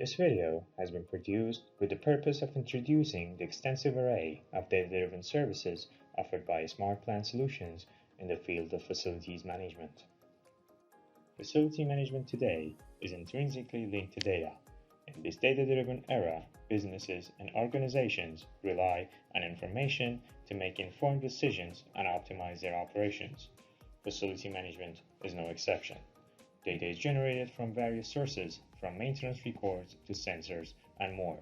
This video has been produced with the purpose of introducing the extensive array of data-driven services offered by Smart Plan Solutions in the field of facilities management. Facility management today is intrinsically linked to data. In this data-driven era, businesses and organizations rely on information to make informed decisions and optimize their operations. Facility management is no exception. Data is generated from various sources, from maintenance records to sensors and more.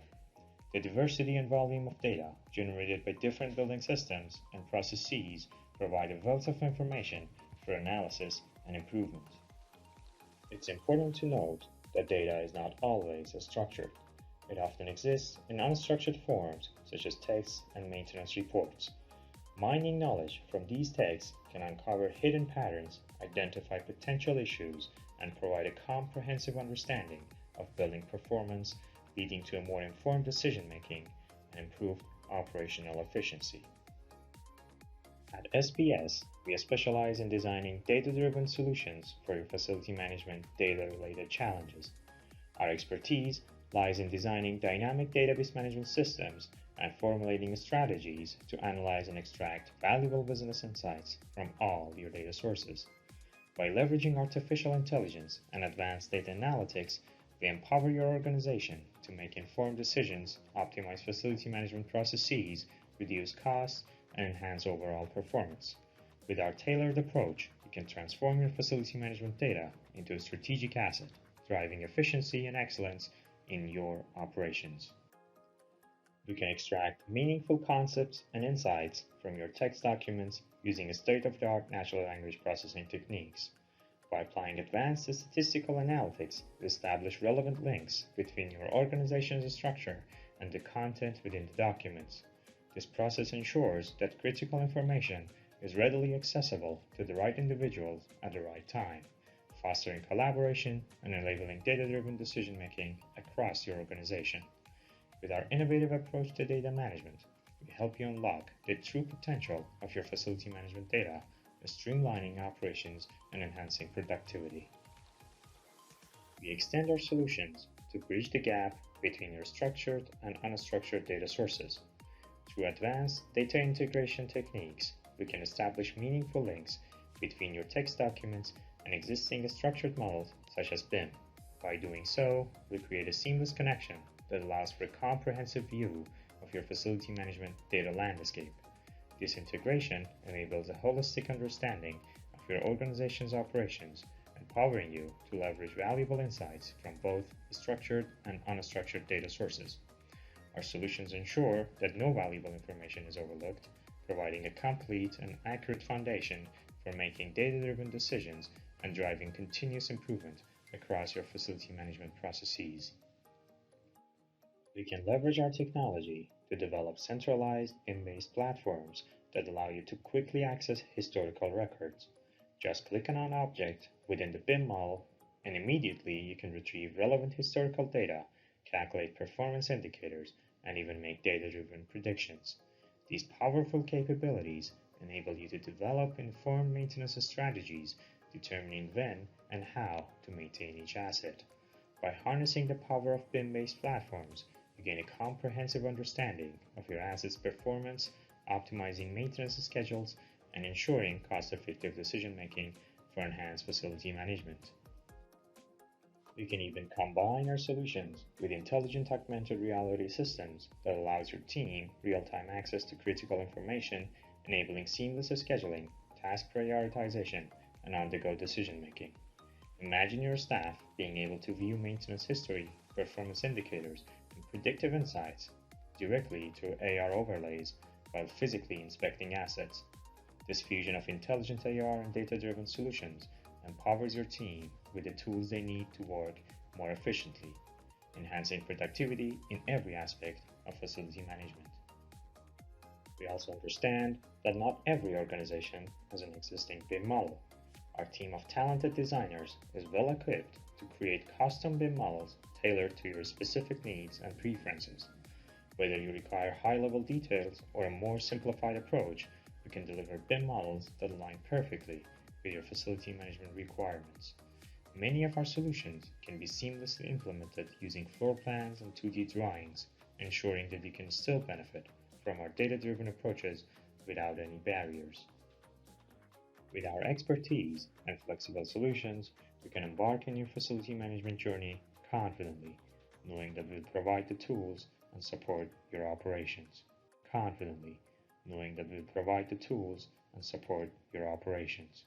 The diversity and volume of data generated by different building systems and processes provide a wealth of information for analysis and improvement. It's important to note that data is not always structured. It often exists in unstructured forms such as texts and maintenance reports. Mining knowledge from these texts can uncover hidden patterns, identify potential issues, and provide a comprehensive understanding of building performance, leading to a more informed decision-making and improved operational efficiency. At SBS, we specialize in designing data-driven solutions for your facility management data-related challenges. Our expertise lies in designing dynamic database management systems and formulating strategies to analyze and extract valuable business insights from all your data sources. By leveraging artificial intelligence and advanced data analytics, we empower your organization to make informed decisions, optimize facility management processes, reduce costs, and enhance overall performance. With our tailored approach, you can transform your facility management data into a strategic asset, driving efficiency and excellence in your operations. You can extract meaningful concepts and insights from your text documents using state-of-the-art natural language processing techniques. By applying advanced statistical analytics to establish relevant links between your organization's structure and the content within the documents. This process ensures that critical information is readily accessible to the right individuals at the right time, fostering collaboration and enabling data-driven decision-making across your organization. With our innovative approach to data management, we help you unlock the true potential of your facility management data, streamlining operations and enhancing productivity. We extend our solutions to bridge the gap between your structured and unstructured data sources. Through advanced data integration techniques, we can establish meaningful links between your text documents and existing structured models such as BIM. By doing so, we create a seamless connection that allows for a comprehensive view of your facility management data landscape. This integration enables a holistic understanding of your organization's operations, empowering you to leverage valuable insights from both structured and unstructured data sources. Our solutions ensure that no valuable information is overlooked, providing a complete and accurate foundation for making data-driven decisions and driving continuous improvement across your facility management processes. We can leverage our technology to develop centralized BIM-based platforms that allow you to quickly access historical records. Just click on an object within the BIM model and immediately you can retrieve relevant historical data, calculate performance indicators, and even make data-driven predictions. These powerful capabilities enable you to develop informed maintenance strategies, determining when and how to maintain each asset. By harnessing the power of BIM-based platforms, you gain a comprehensive understanding of your asset's performance, optimizing maintenance schedules, and ensuring cost-effective decision-making for enhanced facility management. You can even combine our solutions with intelligent augmented reality systems that allows your team real-time access to critical information, enabling seamless scheduling, task prioritization, and on-the-go decision-making. Imagine your staff being able to view maintenance history, performance indicators, and predictive insights directly through AR overlays while physically inspecting assets. This fusion of intelligent AR and data-driven solutions empowers your team with the tools they need to work more efficiently, enhancing productivity in every aspect of facility management. We also understand that not every organization has an existing BIM model. Our team of talented designers is well equipped to create custom BIM models tailored to your specific needs and preferences. Whether you require high-level details or a more simplified approach, we can deliver BIM models that align perfectly with your facility management requirements. Many of our solutions can be seamlessly implemented using floor plans and 2D drawings, ensuring that you can still benefit from our data-driven approaches without any barriers. With our expertise and flexible solutions, you can embark on your facility management journey confidently, knowing that we'll provide the tools and support your operations. Confidently, knowing that we'll provide the tools and support your operations.